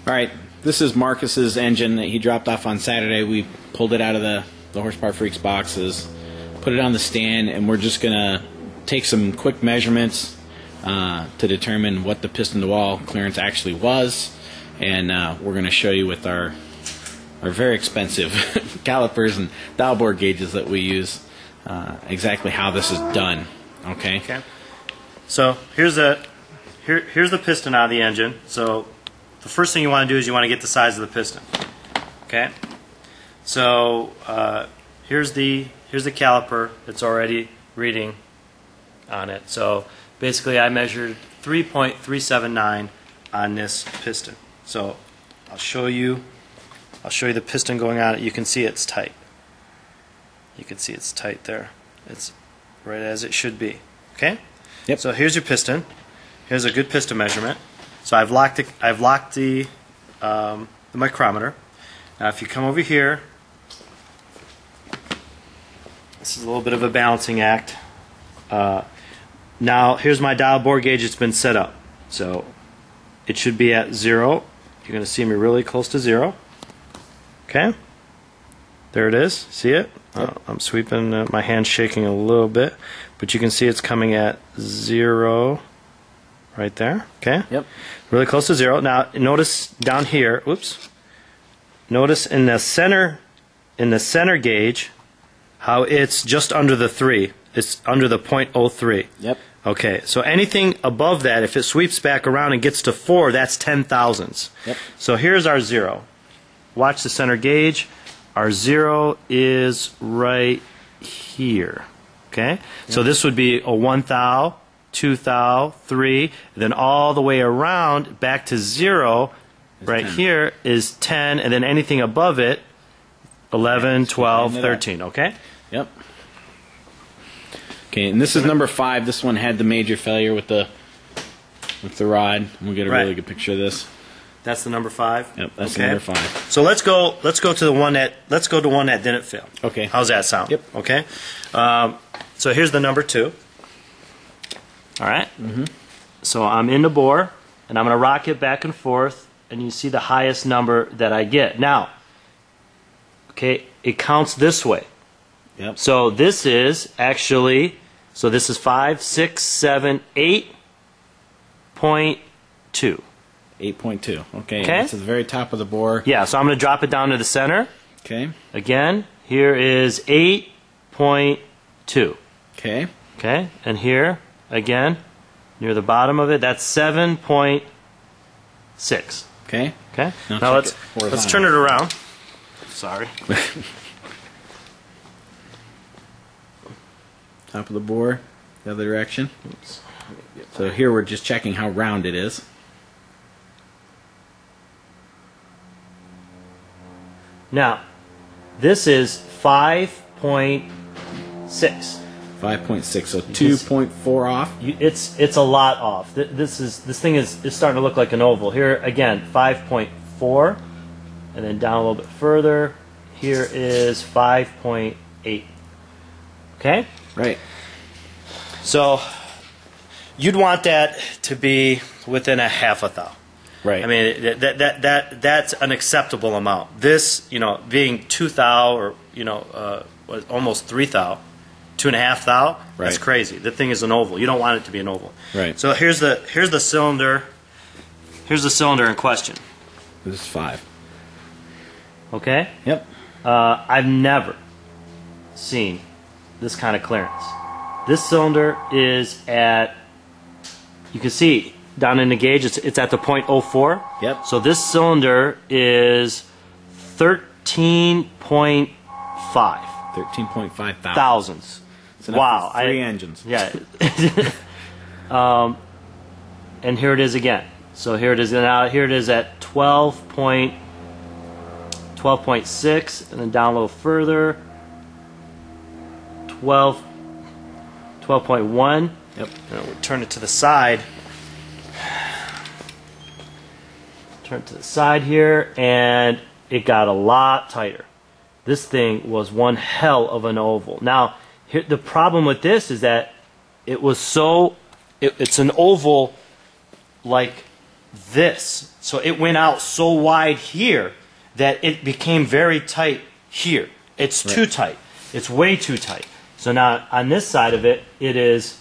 Alright, this is Marcus's engine that he dropped off on Saturday. We pulled it out of the Horsepower Freaks boxes, put it on the stand, and we're just going to take some quick measurements to determine what the piston-to-wall clearance actually was, and we're going to show you with our very expensive calipers and dial bore gauges that we use exactly how this is done. Okay. So here's the piston out of the engine. So the first thing you want to do is you want to get the size of the piston. Okay. So here's the caliper. It's already reading on it. So basically, I measured 3.379 on this piston. So I'll show you the piston going on it. You can see it's tight. You can see it's tight there. It's right as it should be. Okay. Yep. So here's your piston. Here's a good piston measurement. So I've locked the micrometer. Now if you come over here, this is a little bit of a balancing act. Now here's my dial bore gauge. It's been set up. So it should be at 0. You're going to see me really close to 0. Okay. There it is. See it? I'm sweeping. My hand's shaking a little bit, but you can see it's coming at 0 right there. Okay. Yep. Really close to 0. Now notice down here. Oops. Notice in the center gauge how it's just under the 3. It's under the 0.03. Yep. Okay. So anything above that, if it sweeps back around and gets to 4, that's 10,000ths. Yep. So here's our 0. Watch the center gauge. Our 0 is right here. Okay? Yep. So this would be a 1 thou, 2 thou, 3, and then all the way around back to 0 right 10. Here is 10, and then anything above it 11, 12, 13. Okay? Yep. Okay, and this is number 5. This one had the major failure with the rod. We'll get a really good picture of this. That's the number 5. Yep, that's number 5. So let's go to one that didn't fail. Okay. How's that sound? Yep. Okay. So here's the number 2. All right. So I'm in the bore, and I'm going to rock it back and forth, and you see the highest number that I get. Now, okay, it counts this way. Yep. So this is actually, this is 5, 6, 7, 8.2. 8.2. Okay. That's at the very top of the bore. Yeah, so I'm going to drop it down to the center. Okay. Again, here is 8.2. Okay. Okay, and here, again, near the bottom of it, that's 7.6. Okay. Okay. Now let's turn it around. Sorry. Top of the bore, the other direction. Oops. So here we're just checking how round it is. Now, this is 5.6. 5.6, so 2.4 off. It's a lot off. This thing is starting to look like an oval. Here again, 5.4, and then down a little bit further. Here is 5.8. Okay. Right. So you'd want that to be within a half a thou. Right. I mean that's an acceptable amount. This, being 2 thou or almost 3 thou, 2.5 thou. Right. That's crazy. The thing is an oval. You don't want it to be an oval. Right. So here's the cylinder. Here's the cylinder in question. This is 5. Okay. Yep. I've never seen this kind of clearance. This cylinder is at, you can see down in the gauge, it's at the 0.04. Yep. So this cylinder is 13.5. 13.5 thousandths. Wow. 3 engines. Yeah. And here it is again. So here it is now. Here it is at 12.6, and then down a little further. 12.1. Yep. And we'll turn it to the side. Turn it to the side here, and it got a lot tighter. This thing was one hell of an oval. Now, here, the problem with this is that it was so. It's an oval like this. So it went out so wide here that it became very tight here. It's too tight. It's way too tight. So now on this side of it, it is,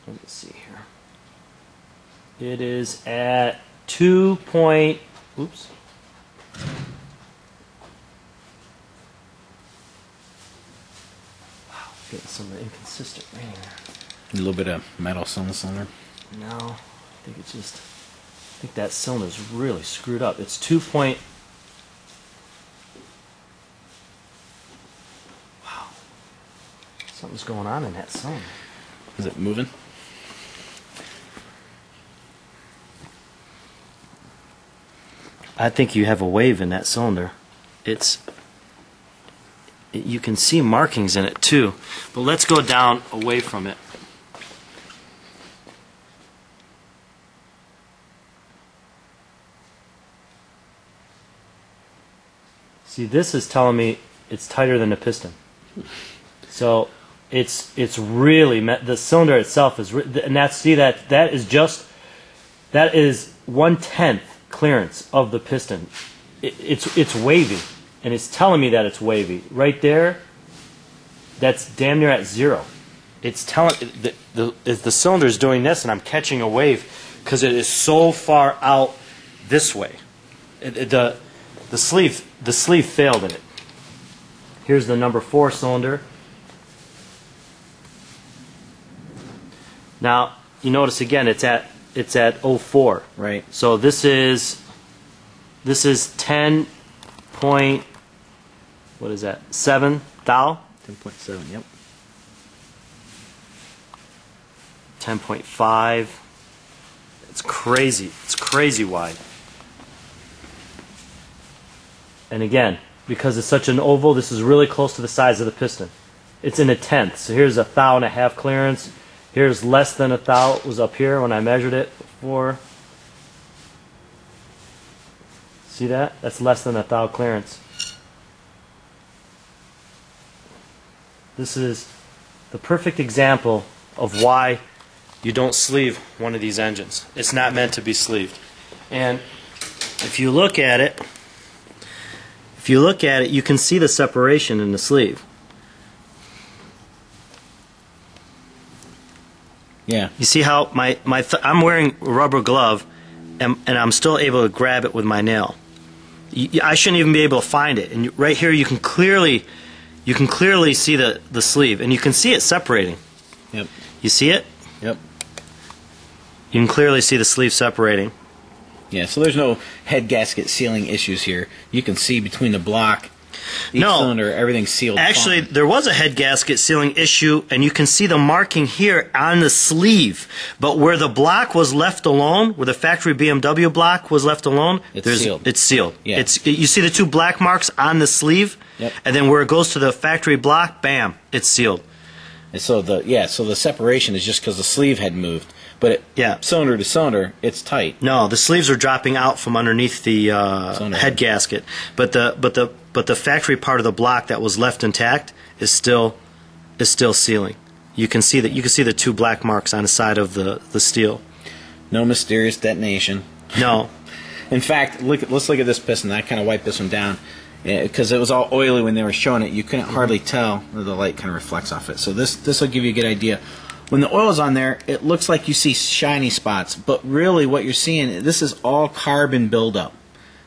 let me see here. It is at 2 point, oops. Wow, getting some inconsistent reading there. A little bit of metal cylinder. No, I think it's just, I think that cylinder's really screwed up. It's 2 point, wow, something's going on in that cylinder. Is it moving? I think you have a wave in that cylinder. You can see markings in it too. But let's go down away from it. See, this is telling me it's tighter than the piston. So it's really the cylinder itself is, and that is 1/10 clearance of the piston. It's wavy, and it's telling me that it's wavy right there. That's damn near at zero. It's telling the cylinder is doing this, and I'm catching a wave because it is so far out this way. The sleeve failed in it. Here's the number 4 cylinder. Now you notice again it's at 04. Right. So this is 10 point, what is that? 7 thou? 10.7. Yep. 10.5. It's crazy. It's crazy wide. And again, because it's such an oval, this is really close to the size of the piston. It's in 1/10. So here's 1.5 thou clearance. Here's less than 1 thou. It was up here when I measured it before. See that? That's less than 1 thou clearance. This is the perfect example of why you don't sleeve one of these engines. It's not meant to be sleeved. And if you look at it, you can see the separation in the sleeve. Yeah. You see how I'm wearing a rubber glove, and I'm still able to grab it with my nail. I shouldn't even be able to find it. And right here, you can clearly see the sleeve, and you can see it separating. Yep. You see it? Yep. You can clearly see the sleeve separating. Yeah. So there's no head gasket sealing issues here. You can see between the block, each cylinder, everything's sealed. Actually, fine. there was a head gasket sealing issue, and you can see the marking here on the sleeve. But where the block was left alone, where the factory BMW block was left alone, it's sealed. It's sealed. Yeah. You see the 2 black marks on the sleeve, yep. And then where it goes to the factory block, bam, it's sealed. And so the separation is just because the sleeve had moved, but cylinder to cylinder, it's tight. No, the sleeves are dropping out from underneath the head gasket, but the factory part of the block that was left intact is still sealing. You can see the 2 black marks on the side of the steel. No mysterious detonation. No. In fact, let's look at this piston. I kind of wiped this one down because it was all oily when they were showing it. You couldn't hardly tell. The light kind of reflects off it. So this will give you a good idea. When the oil's on there, it looks like you see shiny spots, but really what you're seeing, this is all carbon buildup.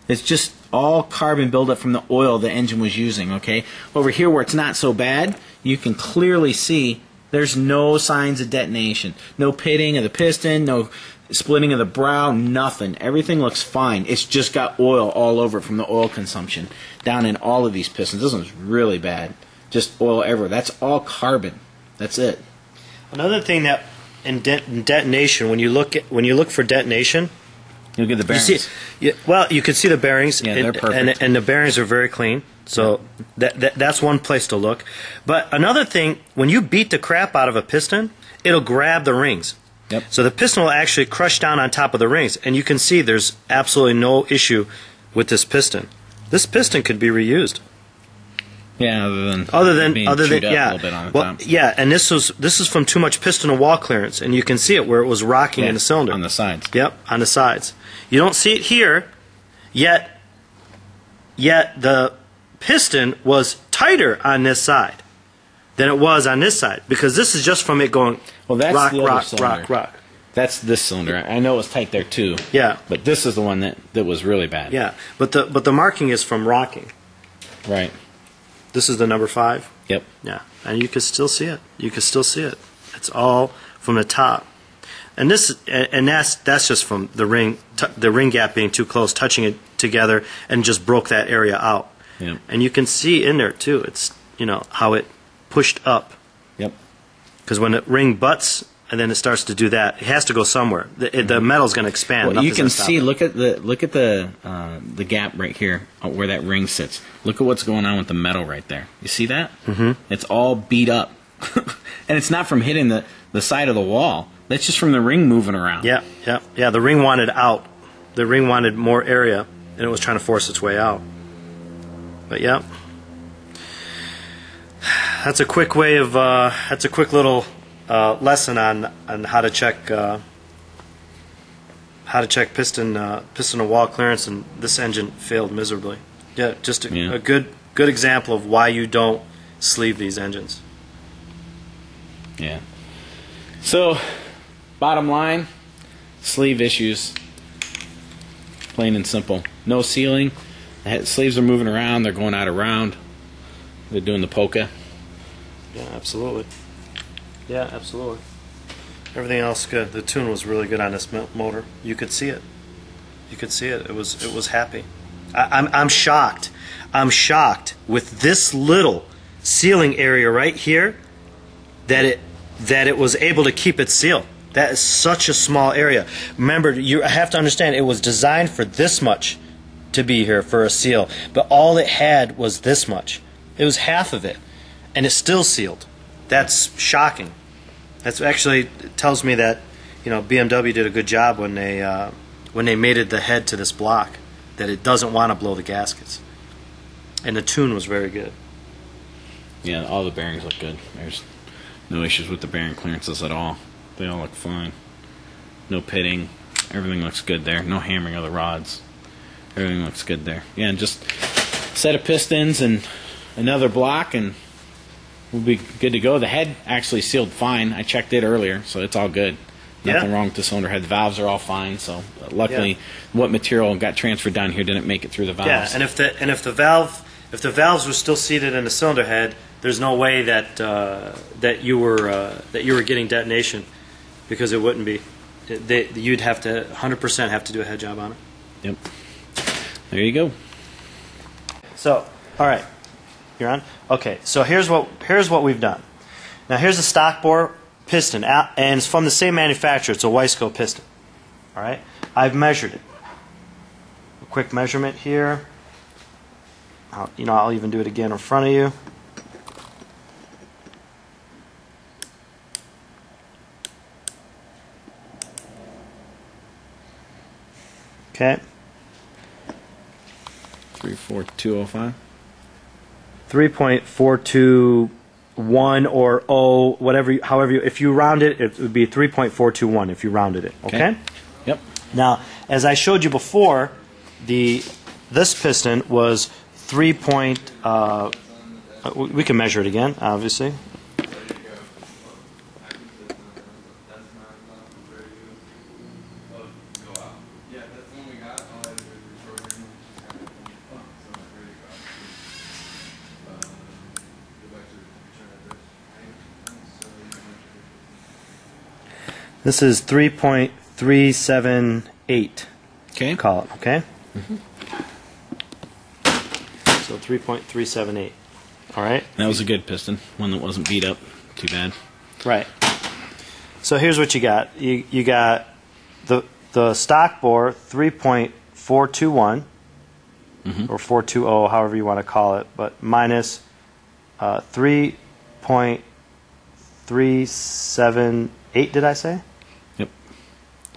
It's just all carbon buildup from the oil the engine was using, okay? Over here where it's not so bad, you can clearly see there's no signs of detonation. No pitting of the piston, no splitting of the brow, nothing. Everything looks fine. It's just got oil all over it from the oil consumption down in all of these pistons. This one's really bad. Just oil everywhere. That's all carbon. That's it. Another thing that in detonation, when you look for detonation, you'll get the bearings. You can see the bearings. Yeah, they're perfect. And the bearings are very clean. So that's one place to look. But another thing, when you beat the crap out of a piston, it'll grab the rings. Yep. So the piston will actually crush down on top of the rings, and you can see there's absolutely no issue with this piston. This piston could be reused. Yeah, being other than chewed up a yeah, little bit on the well, top. yeah, and this is from too much piston to wall clearance, and you can see it where it was rocking Yeah, in the cylinder on the sides. Yep, on the sides. You don't see it here, yet the piston was tighter on this side than it was on this side, because this is just from it going Well, that's rock, the other rock, cylinder. rock, rock. That's this cylinder. I know it was tight there too. Yeah, But this is the one that was really bad. yeah. But the marking is from rocking. Right. This is the number 5. Yep. Yeah, and you can still see it. You can still see it. It's all from the top, and that's just from the ring gap being too close, touching it together, and just broke that area out. Yep. And you can see in there too. It's how it pushed up, Yep. because when the ring butts and then it starts to do that, it has to go somewhere. The metal's going to expand. Well, you Nothing's can gonna stop see. it. Look at the gap right here where that ring sits. Look at what's going on with the metal right there. You see that? Mm-hmm. It's all beat up, and it's not from hitting the side of the wall. That's just from the ring moving around. Yeah. The ring wanted out. The ring wanted more area, and it was trying to force its way out. But yeah, that's a quick way of. That's a quick little lesson on how to check piston and wall clearance, and this engine failed miserably. Yeah, just a good example of why you don't sleeve these engines. Yeah. So, bottom line, sleeve issues. Plain and simple. No sealing. The sleeves are moving around. They're going out of round. They're doing the polka. Yeah, absolutely. Yeah, absolutely. Everything else good. The tune was really good on this motor. You could see it. You could see it. It was happy. I'm shocked. I'm shocked with this little sealing area right here that it was able to keep it sealed. That is such a small area. Remember, you have to understand, it was designed for this much to be here for a seal, but all it had was this much. It was half of it, and it's still sealed. That's shocking. That's actually tells me that BMW did a good job when they mated the head to this block, that it doesn't want to blow the gaskets, and the tune was very good. Yeah, all the bearings look good. There's no issues with the bearing clearances at all. They all look fine. No pitting. Everything looks good there. No hammering of the rods. Everything looks good there. Yeah, and just set of pistons and another block, and we'll be good to go. The head actually sealed fine. I checked it earlier, so it's all good. Nothing wrong with the cylinder head. The valves are all fine. So luckily, what material got transferred down here didn't make it through the valves. Yeah, and if the valves were still seated in the cylinder head, there's no way that you were getting detonation, because it wouldn't be. You'd have to 100% have to do a head job on it. Yep. There you go. So, all right, you're on. Okay, so here's what we've done. Now here's a stock bore piston, and it's from the same manufacturer. It's a Weisco piston. All right, I've measured it. A quick measurement here. I'll even do it again in front of you. Okay. 34205. 3.421 or 0, whatever, if you round it, it would be 3.421 if you rounded it. Okay? Yep. Now, as I showed you before, this piston was 3. We can measure it again, obviously. This is 3.378. Okay. Call it, okay? Mm-hmm. So 3.378. All right? That was a good piston. One that wasn't beat up too bad. Right. So here's what you got. You got the stock bore 3.421 or 420, however you want to call it, but minus 3.378, did I say? Yep.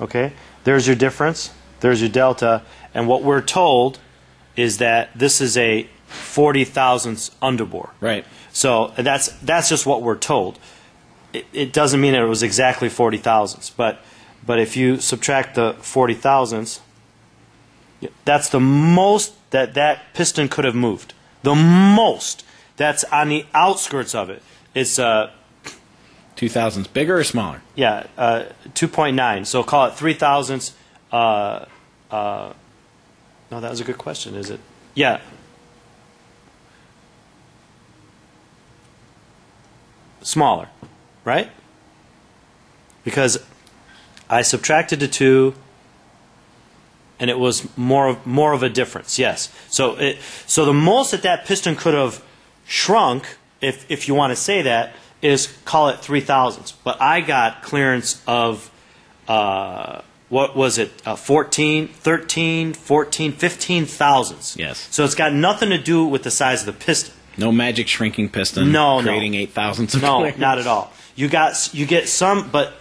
Okay. There's your difference. There's your delta. And what we're told is that this is a 40 thousandths underbore. Right. So that's just what we're told. It doesn't mean that it was exactly 40 thousandths, but if you subtract the 40 thousandths, that's the most that piston could have moved. The most that's on the outskirts of it. It's 2 thousandths bigger or smaller? Yeah, 2.9. So call it 3 thousandths. No, that was a good question. Is it? Yeah. Smaller, right? Because I subtracted the 2, and it was more of a difference. Yes. So the most that piston could have shrunk, if you want to say that, is call it 3 thousandths. But I got clearance of what was it? 14, 13, 14, 15 thousandths. Yes. So it's got nothing to do with the size of the piston. No magic shrinking piston. Creating 8 thousandths of No, clearance. not at all. You get some, but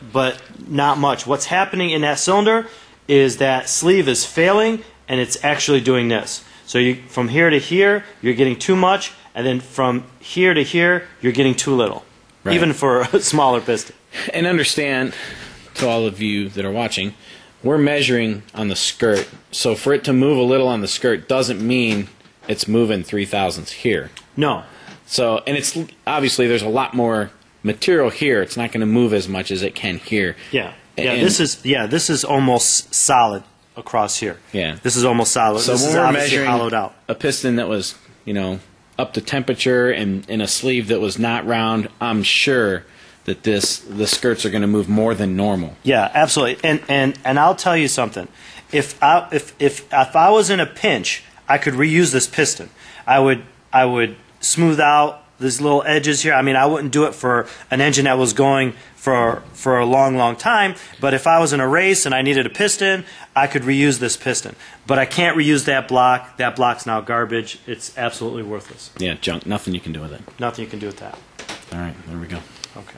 not much. What's happening in that cylinder is that sleeve is failing, and it's actually doing this. So from here to here, you're getting too much, and then from here to here, you're getting too little, right. Even for a smaller piston. And understand, to all of you that are watching, we're measuring on the skirt. So for it to move a little on the skirt doesn't mean it's moving 3 thousandths here. No. So, and it's obviously there's a lot more material here. It's not going to move as much as it can here. Yeah. Yeah. And This is almost solid across here. Yeah. This is almost solid. So this when is we're obviously measuring hollowed out. a piston that was, up to temperature and in a sleeve that was not round, I'm sure that the skirts are going to move more than normal. Yeah, absolutely. And I'll tell you something. If I was in a pinch, I could reuse this piston. I would smooth out these little edges here. I mean, I wouldn't do it for an engine that was going for a long time, but if I was in a race and I needed a piston, I could reuse this piston. But I can't reuse that block. That block's now garbage. It's absolutely worthless. Yeah, junk. Nothing you can do with it. Nothing you can do with that. All right, there we go. Okay.